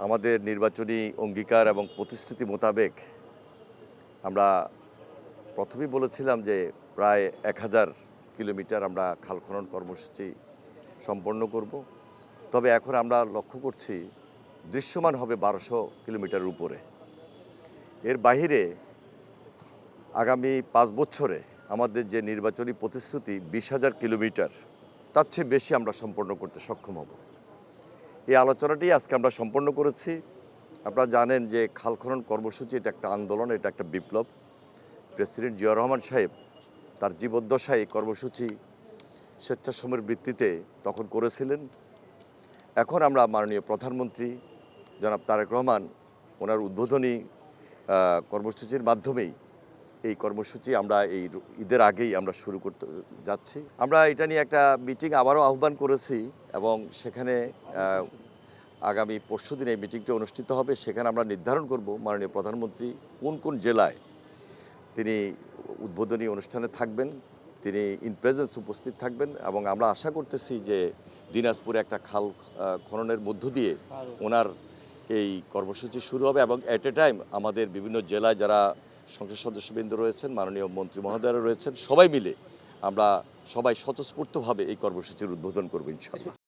আমাদের নির্বাচনী অঙ্গীকার এবং প্রতিশ্রুতি মোতাবেক আমরা প্রথমেই বলেছিলাম যে প্রায় 1000 কিলোমিটার আমরা খাল খনন কর্মসূচি সম্পন্ন করব। তবে এখন আমরা লক্ষ্য করছি দৃশ্যমান হবে 1200 কিলোমিটারের উপরে। এর বাহিরে আগামী 5 বছরে আমাদের যে নির্বাচনী প্রতিশ্রুতি 20,000 কিলোমিটার, তার চেয়ে বেশি আমরা সম্পন্ন করতে সক্ষম হব। এই আলোচনাটি আজকে আমরা সম্পন্ন করেছি। আপনারা জানেন যে খাল খনন কর্মসূচি এটা একটা আন্দোলন, এটা একটা বিপ্লব। প্রেসিডেন্ট জিয়াউর রহমান সাহেব তার জীবদ্দশায় এই কর্মসূচি স্বেচ্ছাশ্রমের ভিত্তিতে তখন করেছিলেন। এখন আমরা মাননীয় প্রধানমন্ত্রী জনাব তারেক রহমান ওনার উদ্বোধনী কর্মসূচির মাধ্যমেই এই কর্মসূচি আমরা এই ঈদের আগেই আমরা শুরু করতে যাচ্ছি। আমরা এটা নিয়ে একটা মিটিং আবারও আহ্বান করেছি এবং সেখানে আগামী পরশুদিন এই মিটিংটি অনুষ্ঠিত হবে। সেখানে আমরা নির্ধারণ করব মাননীয় প্রধানমন্ত্রী কোন কোন জেলায় তিনি উদ্বোধনী অনুষ্ঠানে থাকবেন, তিনি ইন প্রেজেন্স উপস্থিত থাকবেন এবং আমরা আশা করতেছি যে দিনাজপুরে একটা খাল খননের মধ্য দিয়ে ওনার এই কর্মসূচি শুরু হবে এবং অ্যাট এ টাইম আমাদের বিভিন্ন জেলায় যারা সংসদ সদস্যবৃন্দ রয়েছেন, মাননীয় মন্ত্রী মহোদয়রা রয়েছেন, সবাই মিলে আমরা সবাই স্বতঃস্ফূর্তভাবে এই কর্মসূচির উদ্বোধন করব ইনশাআল্লাহ।